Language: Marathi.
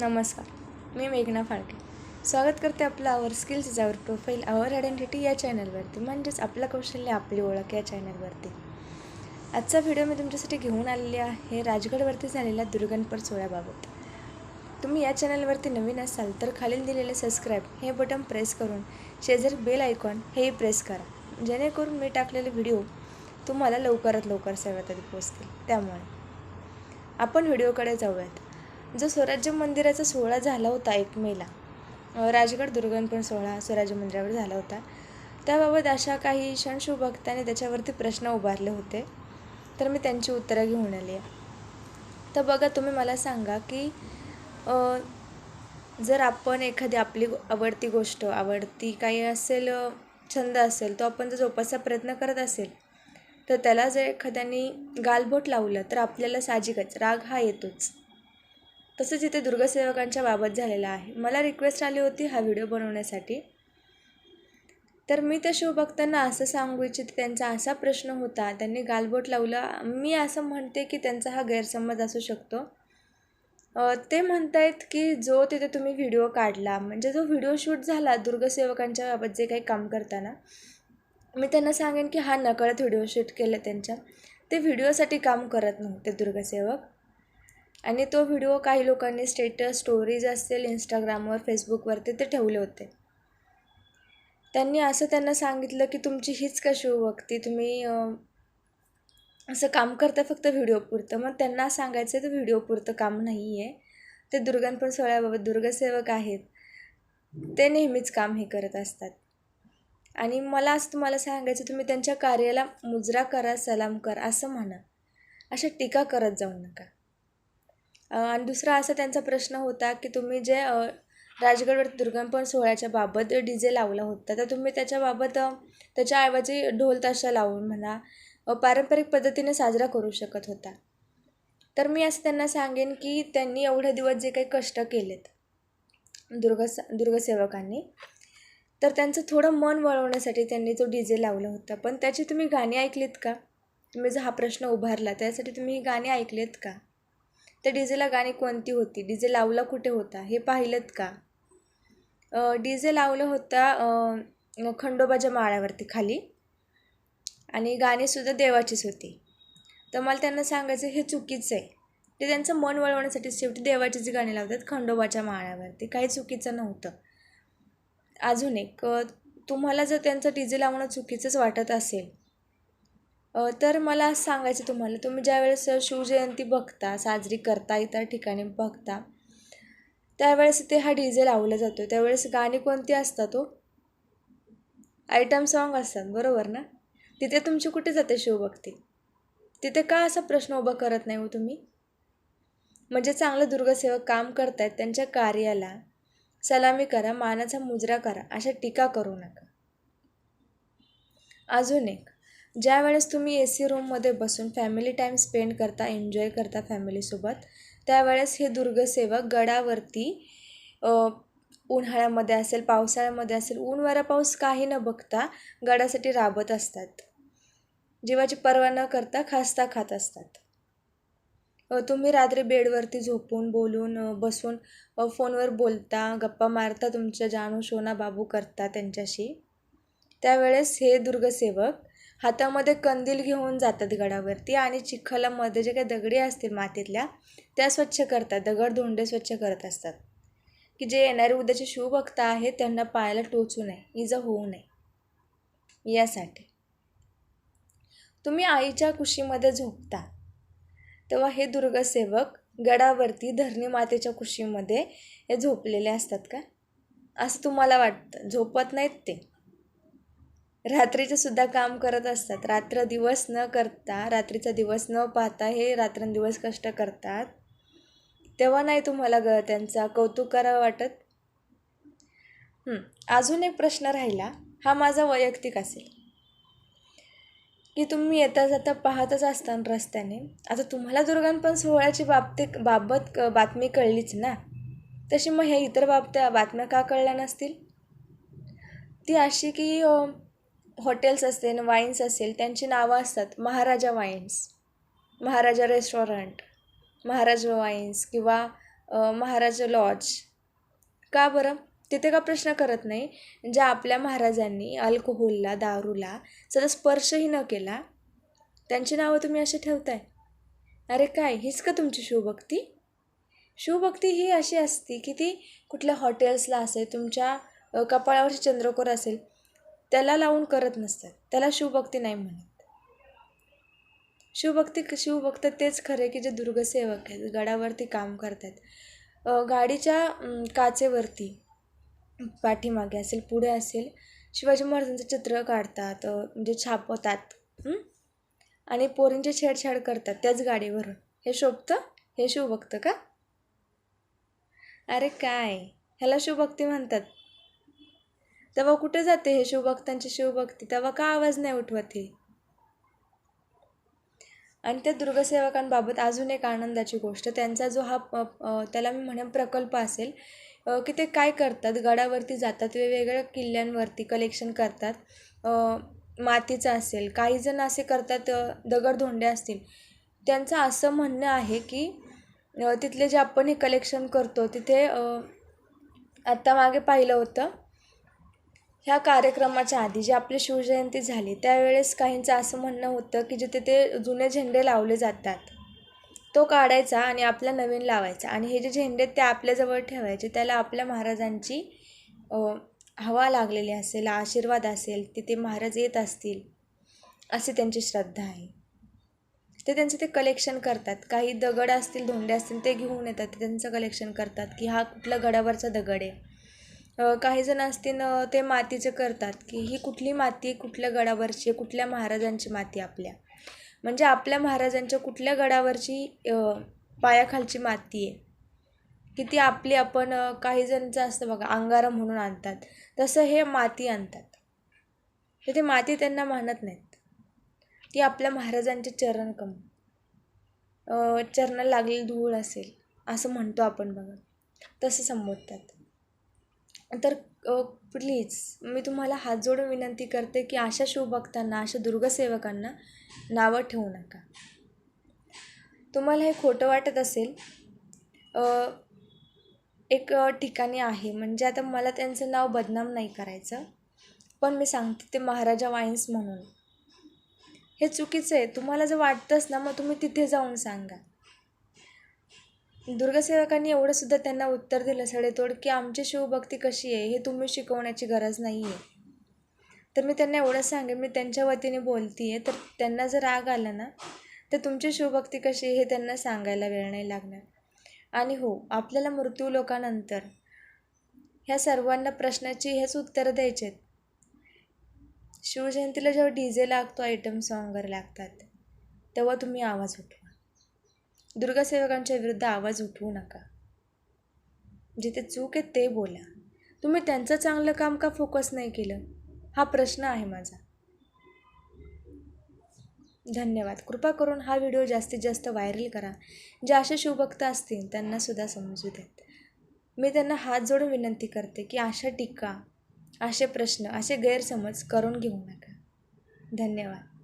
नमस्कार, मी मेघना फाळके. स्वागत करते आपलं our skills is our profile our identity या चॅनलवरती, म्हणजेच आपलं कौशल्य आपली ओळख या चॅनलवरती. आजचा व्हिडिओ मी तुमच्यासाठी घेऊन आलेली आहे राजगडवरती झालेल्या दुर्गणपर सोहळ्याबाबत. तुम्ही या चॅनलवरती नवीन असाल तर खालील दिलेले सबस्क्राईब हे बटन प्रेस करून शेजारी बेल आयकॉन हेही प्रेस करा, जेणेकरून मी टाकलेले व्हिडिओ तुम्हाला लवकरात लवकर सर्वात आधी पोहोचतील. त्यामुळे आपण व्हिडिओकडे जाऊयात. जो स्वराज्य मंदिराचा सोहळा झाला होता 1 मेला, राजगड दुर्गणपर सोहळा स्वराज्य मंदिरावर झाला होता, त्याबाबत अशा काही शंशू भक्तांनी त्याच्यावरती प्रश्न उभारले होते, तर मी त्यांची उत्तरं घेऊन आली आहे. तर बघा, तुम्ही मला सांगा की जर आपण एखादी आपली आवडती गोष्ट, आवडती काही असेल, छंद असेल, तो आपण जर जोपासायचा प्रयत्न करत असेल, तर त्याला जर एखाद्याने गालबोट लावलं तर आपल्याला साहजिकच राग हा येतोच. तसंच इथे दुर्गसेवकांच्या बाबत झालेलं आहे. मला रिक्वेस्ट आली होती हा व्हिडिओ बनवण्यासाठी, तर मी त्या शिवभक्तांना असं सांगू इच्छिते. त्यांचा असा प्रश्न होता, त्यांनी गालबोट लावला. मी असं म्हणते की त्यांचा हा गैरसमज असू शकतो. ते म्हणतायत की जो तिथे तुम्ही व्हिडिओ काढला, म्हणजे जो व्हिडिओ शूट झाला दुर्गसेवकांच्या बाबत जे काही काम करताना, मी त्यांना सांगेन की हा नकळत व्हिडिओ शूट केला त्यांच्या. ते व्हिडिओसाठी काम करत नव्हते दुर्गसेवक. आणि तो व्हिडिओ काही लोकांनी स्टेटस, स्टोरीज असतील इंस्टाग्रामवर, फेसबुकवरती ते ठेवले होते. त्यांनी असं त्यांना सांगितलं की तुमची हीच का शिवभक्ती, तुम्ही असं काम करता फक्त व्हिडिओपुरतं. मग त्यांना सांगायचं तर व्हिडिओपुरतं काम नाही आहे. ते दुर्गणपर सोहळ्याबाबत दुर्गसेवक आहेत, ते नेहमीच काम हे करत असतात. आणि मला असं तुम्हाला सांगायचं, तुम्ही त्यांच्या कार्याला मुजरा करा, सलाम करा असं म्हणा, अशा टीका करत जाऊ नका. आणि दुसरा असा त्यांचा प्रश्न होता की तुम्ही जे राजगडवर दुर्गणपर सोहळ्याच्या बाबत DJ लावला होता, तर तुम्ही त्याच्याबाबत त्याच्याऐवजी ढोल ताशा लावून म्हणा पारंपरिक पद्धतीने साजरा करू शकत होता. तर मी असं त्यांना सांगेन की त्यांनी एवढे दिवस जे काही कष्ट केलेत दुर्गसेवकांनी, तर त्यांचं थोडं मन वळवण्यासाठी त्यांनी तो DJ लावला होता. पण त्याची तुम्ही गाणी ऐकलीत का? तुम्ही जो हा प्रश्न उभारला त्यासाठी तुम्ही ही गाणी ऐकलीत का? त्या DJला गाणी कोणती होती, DJ लावला कुठे होता हे पाहिलंत का? DJ लावलं होता खंडोबाच्या माळ्यावरती खाली, आणि गाणीसुद्धा देवाचीच होती. तर मला त्यांना सांगायचं हे चुकीचं आहे. ते त्यांचं मन वळवण्यासाठी शेवटी देवाचीच गाणी लावतात खंडोबाच्या माळ्यावरती, काही चुकीचं नव्हतं. अजून एक, तुम्हाला जर त्यांचं DJ लावणं चुकीचंच वाटत असेल, तर मला असं सांगायचं तुम्हाला, तुम्ही ज्यावेळेस शिवजयंती बघता, साजरी करता, इतर ठिकाणी बघता, त्यावेळेस ते हा DJ लावला जातो. त्यावेळेस गाणी कोणती असतात? आयटम सॉन्ग असतात, बरोबर ना? तिथे तुमची कुठे जाते शिवभक्ती? तिथे का असा प्रश्न उभा करत नाही हो तुम्ही? म्हणजे चांगलं दुर्गसेवक काम करतायत, त्यांच्या कार्याला सलामी करा, मानाचा मुजरा करा, अशा टीका करू नका. अजून एक, ज्या वेळेस तुम्ही AC रूममध्ये बसून फॅमिली टाईम स्पेंड करता, एन्जॉय करता फॅमिलीसोबत, त्यावेळेस हे दुर्गसेवक गडावरती उन्हाळ्यामध्ये असेल, पावसाळ्यामध्ये असेल, ऊन वारा पाऊस काही न बघता गडासाठी राबत असतात. जीवाची पर्वा न करता खास्ता खात असतात. तुम्ही रात्री बेडवरती झोपून, बोलून, बसून फोनवर बोलता, गप्पा मारता, तुमच्या जानू शोना बाबू करता त्यांच्याशी. त्यावेळेस हे दुर्गसेवक हातामध्ये कंदील घेऊन जातात गडावरती, आणि चिखलामध्ये जे काही दगडी असतील मातीतल्या त्या स्वच्छ करतात, दगडधोंडे स्वच्छ करत असतात, की जे येणारे उद्याचे शिवभक्त आहेत त्यांना पायाला टोचू नये, इजा होऊ नये यासाठी. तुम्ही आईच्या कुशीमध्ये झोपता, तेव्हा हे दुर्गसेवक गडावरती धरणी मातेच्या कुशीमध्ये हे झोपलेले असतात का? असं तुम्हाला वाटतं? झोपत नाहीत ते. रात्रीचे सुद्धा काम करत असतात. रात्र दिवस न करता, रात्रीचा दिवस न पाहता हे रात्रंदिवस कष्ट करतात. तेव्हा नाही तुम्हाला त्यांचा कौतुक करावं वाटत? अजून एक प्रश्न राहिला, हा माझा वैयक्तिक असेल, की तुम्ही येता जाता पाहतच असताना रस्त्याने, आता तुम्हाला दुर्गणपर सोहळ्याची बातमी कळलीच ना, तशी मग ह्या इतर बातम्या का कळल्या नसतील? ती अशी की हॉटेल्स असतील, वाईन्स असेल, त्यांची नावं असतात, महाराजा वाईन्स, महाराजा रेस्टॉरंट, महाराज वाईन्स, किंवा महाराज लॉज. का बरं? तिथे का प्रश्न करत नाही? ज्या आपल्या महाराजांनी अल्कोहोलला, दारूला सदा स्पर्शही न केला, त्यांची नावं तुम्ही अशी ठेवताय? अरे काय, हीच का तुमची शिवभक्ती? शिवभक्ती ही अशी असते की ती कुठल्या हॉटेल्सला असेल, तुमच्या कपाळावरची चंद्रकोर असेल, त्याला लावून करत नसतात. त्याला शिवभक्ती नाही म्हणत. शिवभक्त तेच खरे की जे दुर्गसेवक आहेत, गडावरती काम करतात. गाडीच्या काचेवरती पाठीमागे असेल, पुढे असेल, शिवाजी महाराजांचं चित्र काढतात, म्हणजे छापवतात आणि पोरींची छेडछाड करतात त्याच गाडीवरून. हे शोभतं? हे शिवभक्त का? अरे काय, ह्याला शिवभक्ती म्हणतात. तेव्हा कुठे जाते हे शिवभक्तांची शिवभक्ती? तेव्हा का आवाज नाही उठवत हे? आणि त्या दुर्गसेवकांबाबत अजून एक आनंदाची गोष्ट, त्यांचा जो हा त्याला मी म्हणेन प्रकल्प असेल, की ते काय करतात, गडावरती जातात, वेगवेगळ्या किल्ल्यांवरती कलेक्शन करतात. मातीचं असेल, काही जण असे करतात, दगडधोंडे असतील. त्यांचं असं म्हणणं आहे की तिथले जे आपण हे कलेक्शन करतो तिथे आत्ता मागे पाहिलं होतं, ह्या कार्यक्रमाच्या आधी जी आपली शिवजयंती झाली त्यावेळेस काहींचं असं म्हणणं होतं की जिथे ते जुने झेंडे लावले जातात तो काढायचा आणि आपला नवीन लावायचा, आणि हे जे झेंडे ते आपल्याजवळ ठेवायचे. त्याला आपल्या महाराजांची हवा लागलेली असेल, आशीर्वाद असेल, तिथे महाराज येत असतील अशी त्यांची श्रद्धा आहे. ते त्यांचं ते कलेक्शन करतात. काही दगड असतील, धोंडे असतील, ते घेऊन येतात, ते त्यांचं कलेक्शन करतात की हा कुठला गडावरचा दगड आहे. काही जण असतील ते मातीचं करतात की ही कुठली माती, कुठल्या गडावरची, कुठल्या महाराजांची माती आपल्या, म्हणजे आपल्या महाराजांच्या कुठल्या गडावरची पायाखालची माती आहे की ती आपली. आपण काही जणचं असतं बघा, अंगारा म्हणून आणतात, तसं हे माती आणतात. तर ते माती त्यांना मानत नाहीत, ती आपल्या महाराजांचे चरणाला लागलेली धूळ असेल असं म्हणतो आपण बघा, तसं संबोधतात. तर प्लीज मी तुम्हाला हात जोडून विनंती करते की अशा शिवभक्तांना, अशा दुर्गसेवकांना नावं ठेवू नका. तुम्हाला हे खोटं वाटत असेल, एक ठिकाणी आहे, म्हणजे आता मला त्यांचं नाव बदनाम नाही करायचं, पण मी सांगते ते महाराजा वाईन्स म्हणून. हे चुकीचं आहे. तुम्हाला जर वाटतंच ना, मग तुम्ही तिथे जाऊन सांगा. दुर्गसेवकांनी एवढंसुद्धा त्यांना उत्तर दिलं सडेतोड की आमची शिवभक्ती कशी आहे हे तुम्ही शिकवण्याची गरज नाही आहे. तर मी त्यांना एवढं सांगेन, मी त्यांच्या वतीने बोलते आहे, तर त्यांना जर राग आला ना, तर तुमची शिवभक्ती कशी आहे हे त्यांना सांगायला वेळ नाही लागणार. आणि हो, आपल्याला मृत्यूलोकानंतर ह्या सर्वांना प्रश्नाची हेच उत्तरं द्यायचे आहेत. शिवजयंतीला जेव्हा DJ लागतो, आयटम सॉन्ग वगैरे लागतात, तेव्हा तुम्ही आवाज उठवा. दुर्गसेवकांच्या विरुद्ध आवाज उठवू नका. जिथे चूक आहे ते बोला. तुम्ही त्यांचं चांगलं काम का फोकस नाही केलं, हा प्रश्न आहे माझा. धन्यवाद. कृपा करून हा व्हिडिओ जास्तीत जास्त व्हायरल करा. जे असे शिवभक्त असतील त्यांनासुद्धा समजू देत. मी त्यांना हात जोडून विनंती करते की अशा टीका, असे प्रश्न, असे गैरसमज करून घेऊ नका. धन्यवाद.